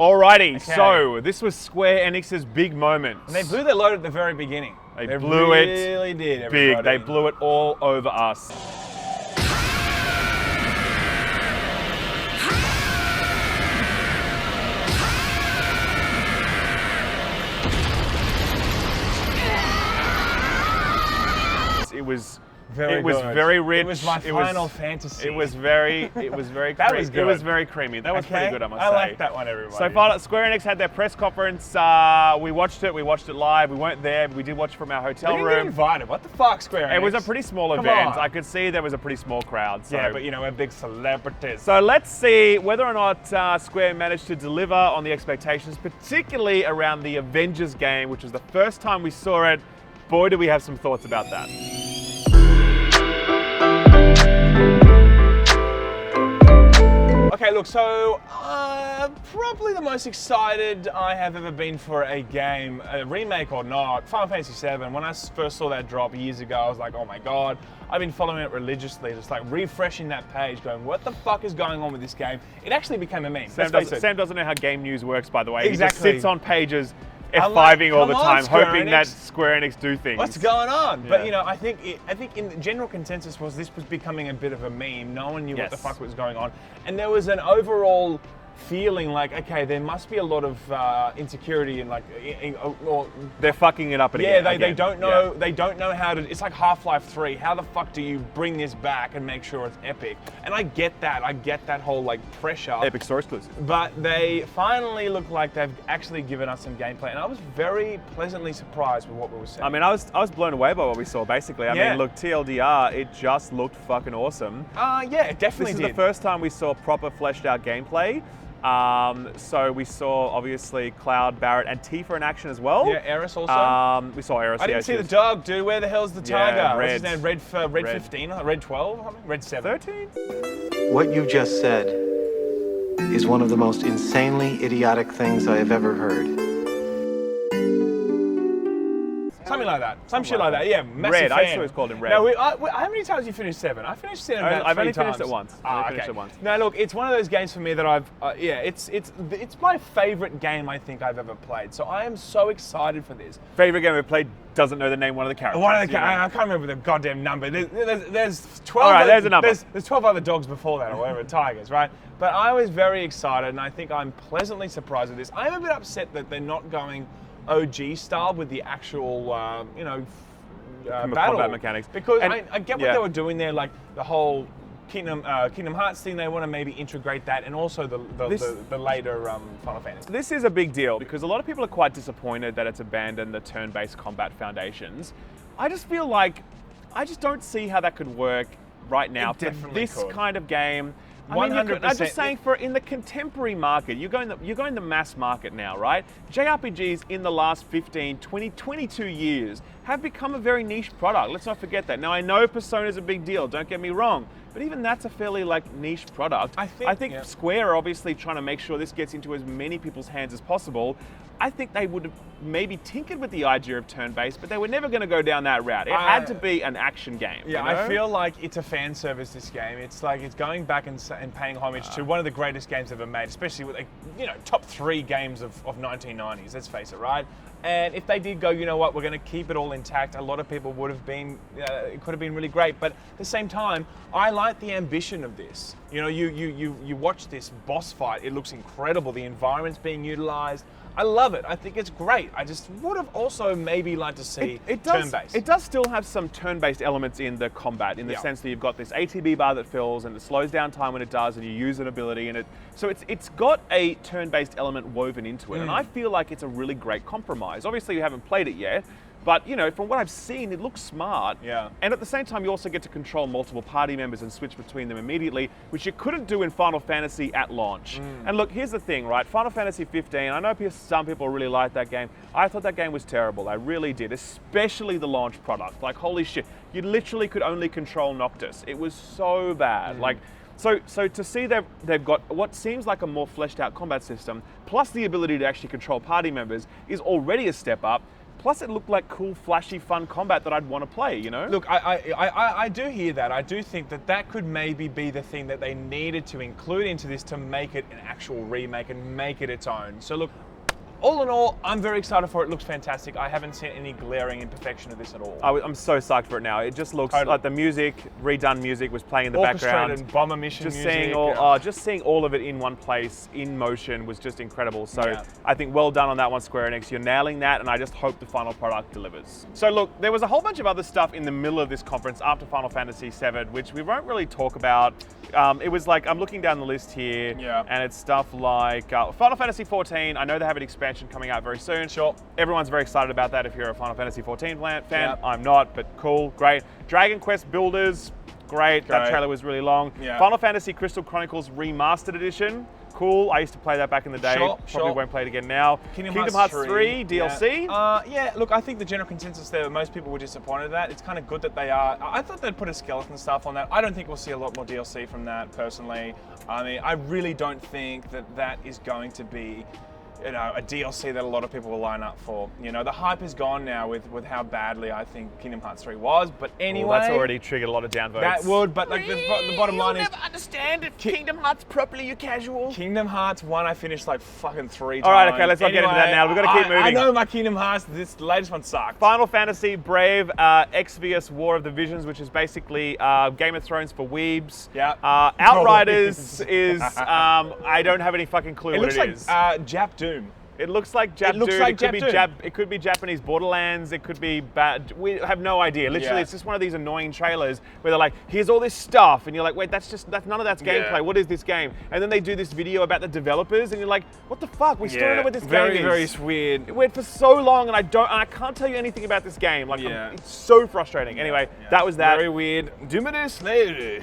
Alrighty, so this was Square Enix's big moment. And they blew their load at the very beginning. They blew it really did, big. everybody. They blew it all over us. It was very rich. It was my Final Fantasy. It was very That was good. It was very creamy. That was pretty good, I must say. I like that one, everybody. So Square Enix had their press conference. We watched it live. We weren't there, but we did watch it from our hotel room. We didn't get invited. What the fuck, Square Enix? It was a pretty small event. I could see there was a pretty small crowd. So. Yeah, but you know, we're big celebrities. So let's see whether or not Square managed to deliver on the expectations, particularly around the Avengers game, which was the first time we saw it. Boy, do we have some thoughts about that. Okay, look, so probably the most excited I have ever been for a game, a remake or not, Final Fantasy VII. When I first saw that drop years ago, I was like, oh my god. I've been following it religiously, just like refreshing that page, going, what the fuck is going on with this game? It actually became a meme. Sam doesn't know how game news works, by the way. Exactly. He just sits on pages F5ing all the time, hoping Enix. that Square Enix do things. What's going on? Yeah. But you know, I think in the general consensus was this was becoming a bit of a meme. No one knew what the fuck was going on, and there was an overall feeling like, okay, there must be a lot of insecurity and like, or they're fucking it up again. Yeah, they don't know. Yeah. They don't know how to. It's like Half-Life 3. How the fuck do you bring this back and make sure it's epic? And I get that. I get that whole like pressure. Epic Store exclusive. But they finally look like they've actually given us some gameplay, and I was very pleasantly surprised with what we were seeing. I mean, I was blown away by what we saw. Basically, I mean, look, TLDR, it just looked fucking awesome. Yeah, it definitely did. This is the first time we saw proper fleshed out gameplay. So we saw obviously Cloud, Barrett, and Tifa in action as well. Yeah, Eris also. We saw Eris. I didn't see the dog, dude. Where the hell's the tiger? Red. What's his name? Red 15? Red 12? Red 7? 13? What you just said is one of the most insanely idiotic things I have ever heard. Something like that. Some shit like that. Yeah, massive Red. fan. I saw it's called in Red. No, how many times have you finished 7? I finished 7 about I've 3 only times. finished it once. Okay. No, look, it's one of those games for me that I've, it's my favorite game I think I've ever played. So I am so excited for this. Favorite game we played, doesn't know the name of one of the characters. I can't remember the goddamn number. There's 12. All right, there's a number. There's 12 other dogs before that, or whatever, tigers, right? But I was very excited, and I think I'm pleasantly surprised with this. I'm a bit upset that they're not going OG style with the actual, battle combat mechanics. Because I get what they were doing there, like the whole Kingdom Hearts thing. They want to maybe integrate that, and also the later Final Fantasy. This is a big deal because a lot of people are quite disappointed that it's abandoned the turn-based combat foundations. I just feel like I just don't see how that could work right now for this kind of game. 100%. I'm just saying, for in the contemporary market, you're going the mass market now, right? JRPGs in the last 15, 20, 22 years have become a very niche product. Let's not forget that. Now, I know Persona is a big deal, don't get me wrong, but even that's a fairly niche product. I think Square are obviously trying to make sure this gets into as many people's hands as possible. I think they would have maybe tinkered with the idea of turn-based, but they were never going to go down that route. It had to be an action game. Yeah, you know? I feel like it's a fan service, this game. It's like it's going back and paying homage to one of the greatest games ever made, especially with top 3 games of 1990s, let's face it, right? And if they did go, you know what, we're going to keep it all intact, a lot of people would have been, it could have been really great. But at the same time, I like the ambition of this. You know, you watch this boss fight, it looks incredible. The environment's being utilized. I love it. I think it's great. I just would have also maybe liked to see turn-based. It does still have some turn-based elements in the combat, in the sense that you've got this ATB bar that fills and it slows down time when it does, and you use an ability, and so it's got a turn-based element woven into it, and I feel like it's a really great compromise. Obviously, you haven't played it yet, but from what I've seen, it looks smart. Yeah. And at the same time, you also get to control multiple party members and switch between them immediately, which you couldn't do in Final Fantasy at launch. And look, here's the thing, right? Final Fantasy 15, I know some people really like that game. I thought that game was terrible. I really did, especially the launch product. Like, holy shit, you literally could only control Noctis. It was so bad. So to see they've got what seems like a more fleshed out combat system, plus the ability to actually control party members, is already a step up. Plus, it looked like cool, flashy, fun combat that I'd want to play, you know? Look, I do hear that. I do think that could maybe be the thing that they needed to include into this to make it an actual remake and make it its own. So look, all in all, I'm very excited for it. It looks fantastic. I haven't seen any glaring imperfection of this at all. I'm so psyched for it now. It just looks like the music, redone music, was playing in the background. Orchestrated bomber mission just music. Just seeing all of it in one place, in motion, was just incredible. So I think well done on that one, Square Enix. You're nailing that, and I just hope the final product delivers. So look, there was a whole bunch of other stuff in the middle of this conference after Final Fantasy VII, which we won't really talk about. It was like, I'm looking down the list here, and it's stuff like Final Fantasy XIV. I know they have an expansion coming out very soon. Sure. Everyone's very excited about that if you're a Final Fantasy XIV fan. I'm not, but cool, great. Dragon Quest Builders, great. That trailer was really long. Final Fantasy Crystal Chronicles Remastered Edition, cool. I used to play that back in the day. Probably won't play it again now. Kingdom Hearts 3 DLC. Look, I think the general consensus there, most people were disappointed at that. It's kind of good that they are. I thought they'd put a skeleton stuff on that. I don't think we'll see a lot more DLC from that, personally. I mean, I really don't think that is going to be, you know, a DLC that a lot of people will line up for. You know, the hype is gone now with how badly I think Kingdom Hearts 3 was. But anyway, that's already triggered a lot of downvotes. That would, but like the bottom line is, you'll never understand if Kingdom Hearts properly, you casual. Kingdom Hearts 1, I finished like fucking 3 times. All right, okay, let's not get into that now. We've got to keep moving. I know my Kingdom Hearts. This latest one sucked. Final Fantasy Brave Exvius War of the Visions, which is basically Game of Thrones for weebs. Outriders is I don't have any fucking clue what it is. Like Jap Doom. It looks like Jap Doom. It could be Japanese Borderlands. It could be bad. We have no idea. Literally, it's just one of these annoying trailers where they're like, "Here's all this stuff," and you're like, "Wait, that's none of that's gameplay. What is this game?" And then they do this video about the developers, and you're like, "What the fuck? We still don't know what this game is." Very weird. It went for so long, and I can't tell you anything about this game. Like, it's so frustrating. Anyway, that was that. Very weird. Dumiru Slayer.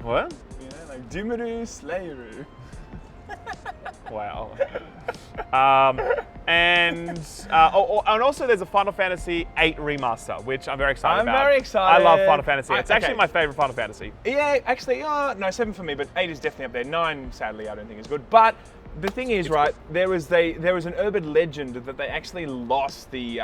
What? Yeah, like Dumiru Slayer. Wow. And also there's a Final Fantasy VIII remaster, which I'm very excited about. I'm very excited. I love Final Fantasy. It's actually my favorite Final Fantasy. Yeah, actually, no, 7 for me, but 8 is definitely up there. 9, sadly, I don't think is good. But the thing is, right, there was an urban legend that they actually lost the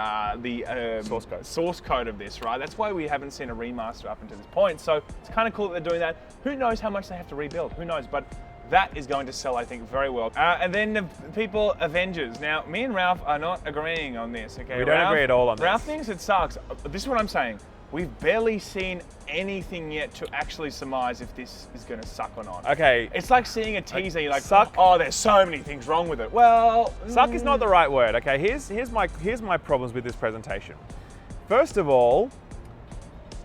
source code of this, right? That's why we haven't seen a remaster up until this point. So it's kind of cool that they're doing that. Who knows how much they have to rebuild? Who knows? But that is going to sell, I think, very well. And then the people, Avengers. Now, me and Ralph are not agreeing on this, okay? We don't agree at all on this. Ralph thinks it sucks. This is what I'm saying. We've barely seen anything yet to actually surmise if this is going to suck or not. Okay. It's like seeing a teaser, you're like, suck. Oh, there's so many things wrong with it. Well, suck is not the right word, okay? Here's my problems with this presentation. First of all,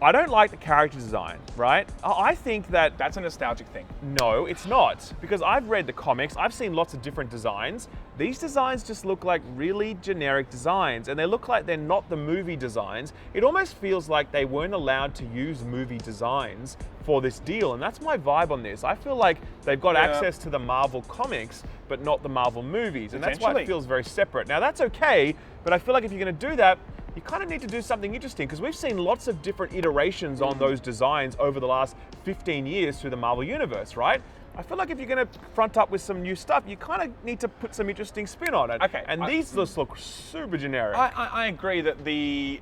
I don't like the character design, right? I think that... That's a nostalgic thing. No, it's not. Because I've read the comics, I've seen lots of different designs. These designs just look like really generic designs, and they look like they're not the movie designs. It almost feels like they weren't allowed to use movie designs for this deal, and that's my vibe on this. I feel like they've got access to the Marvel comics, but not the Marvel movies, and that's why it feels very separate. Now, that's okay, but I feel like if you're going to do that, you kind of need to do something interesting, because we've seen lots of different iterations on those designs over the last 15 years through the Marvel Universe, right? I feel like if you're going to front up with some new stuff, you kind of need to put some interesting spin on it. Okay. And these just look super generic. I agree that the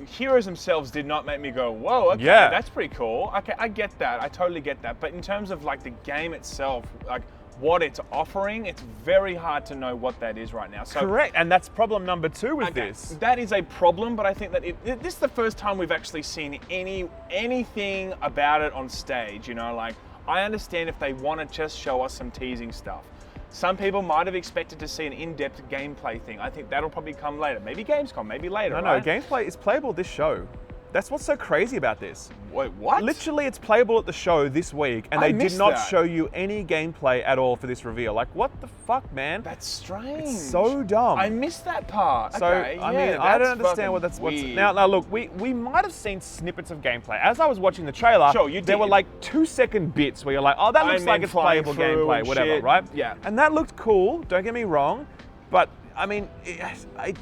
heroes themselves did not make me go, whoa, okay, that's pretty cool. Okay, I get that. I totally get that. But in terms of like the game itself, like what it's offering, it's very hard to know what that is right now. So, correct, and that's problem number 2 with this. That is a problem, but I think that this is the first time we've actually seen anything about it on stage, you know, like, I understand if they want to just show us some teasing stuff. Some people might have expected to see an in-depth gameplay thing. I think that'll probably come later. Maybe Gamescom, maybe later, No, gameplay is playable this show. That's what's so crazy about this. Wait, what? Literally, it's playable at the show this week, and they did not show you any gameplay at all for this reveal. Like, what the fuck, man? That's strange. It's so dumb. I missed that part. So, okay, I mean, I don't understand what that's... Now, look, we might have seen snippets of gameplay. As I was watching the trailer, there were like 2-second bits where you're like, oh, that looks like it's playable gameplay, whatever, right? Yeah. And that looked cool, don't get me wrong, but I mean,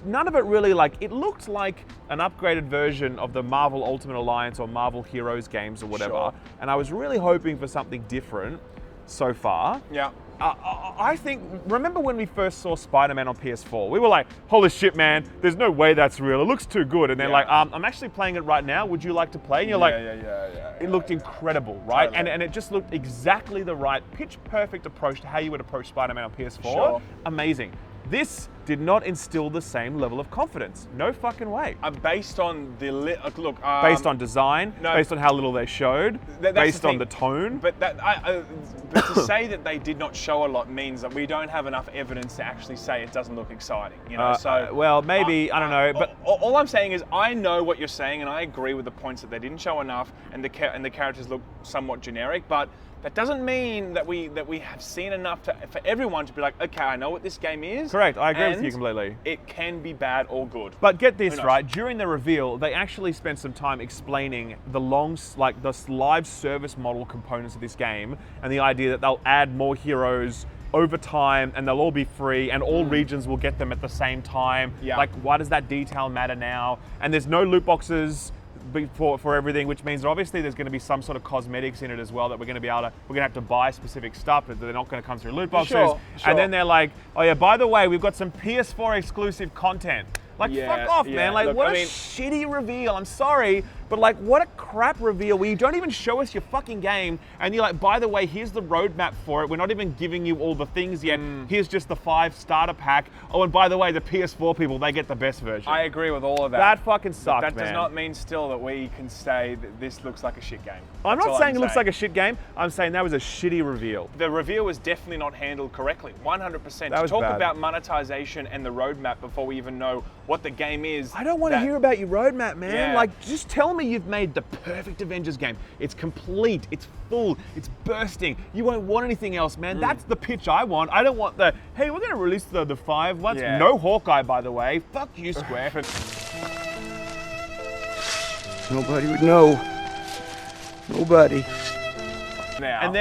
none of it really, like, it looked like an upgraded version of the Marvel Ultimate Alliance or Marvel Heroes games or whatever. And I was really hoping for something different so far. Yeah. I think, remember when we first saw Spider-Man on PS4? We were like, holy shit, man, there's no way that's real. It looks too good. And they're like, I'm actually playing it right now. Would you like to play? And you're it looked incredible, right? Totally. And it just looked exactly the right, pitch perfect approach to how you would approach Spider-Man on PS4. Sure. Amazing. This did not instill the same level of confidence. No fucking way. Based on the look. Based on design, based on how little they showed, based on the tone. But but to say that they did not show a lot means that we don't have enough evidence to actually say it doesn't look exciting. You know, well, maybe I don't know. But all I'm saying is I know what you're saying, and I agree with the points that they didn't show enough, and the characters look somewhat generic, but. That doesn't mean that we have seen enough for everyone to be like, okay, I know what this game is. Correct, I agree with you completely. It can be bad or good. But get this right, during the reveal, they actually spent some time explaining the live service model components of this game, and the idea that they'll add more heroes over time, and they'll all be free, and all regions will get them at the same time. Yeah. Like, why does that detail matter now? And there's no loot boxes for everything, which means obviously there's going to be some sort of cosmetics in it as well that we're going to have to buy specific stuff, but they're not going to come through loot boxes. Sure. And then they're like, oh yeah, by the way, we've got some PS4 exclusive content. Like, fuck off, man. Like, look, what a shitty reveal. I'm sorry, but like, what a crap reveal where you don't even show us your fucking game, and you're like, by the way, here's the roadmap for it. We're not even giving you all the things yet. Here's just the 5 starter pack. Oh, and by the way, the PS4 people, they get the best version. I agree with all of that. That fucking sucks, That man. does not mean still that we can say that this looks like a shit game. I'm not saying it looks like a shit game. I'm saying that was a shitty reveal. The reveal was definitely not handled correctly, 100%. That was to talk bad. about monetization and the roadmap before we even know what the game is. I don't want to hear about your roadmap, man. Yeah. Like, just tell me you've made the perfect Avengers game. It's complete, it's full, it's bursting. You won't want anything else, man. That's the pitch I want. I don't want the, hey, we're going to release the 5 ones. Yeah. No Hawkeye, by the way. Fuck you, Square. Nobody would know. Nobody. Now. And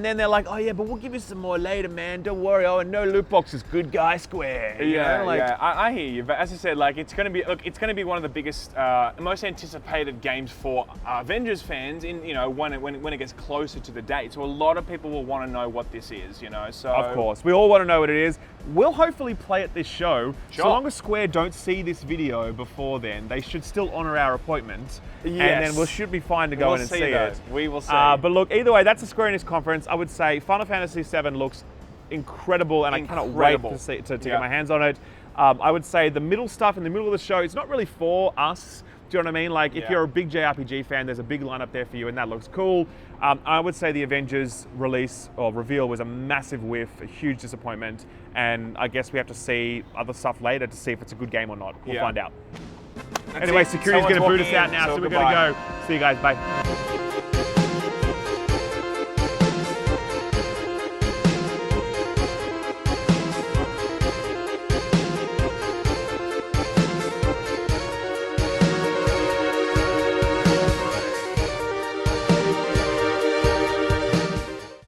then they're like, oh yeah, but we'll give you some more later, man. Don't worry. Oh, and no loot boxes. Good guy, Square. You know, like, I hear you. But as I said, like, it's going to be one of the biggest, most anticipated games for Avengers fans. In when it gets closer to the date. So a lot of people will want to know what this is. So of course, we all want to know what it is. We'll hopefully play at this show. Sure. So long as Square don't see this video before then, they should still honor our appointment. Yes. And then we should be fine to go in and see it. We will see. But look, either way, that's the Square Enix conference. I would say Final Fantasy VII looks incredible, and I cannot wait to get my hands on it. I would say the middle stuff in the middle of the show, it's not really for us. Do you know what I mean? Like, if you're a big JRPG fan, there's a big lineup there for you, and that looks cool. I would say the Avengers release or reveal was a massive whiff, a huge disappointment, and I guess we have to see other stuff later to see if it's a good game or not. We'll find out. Anyway, security's going to boot us out now, so we're going to go. See you guys. Bye.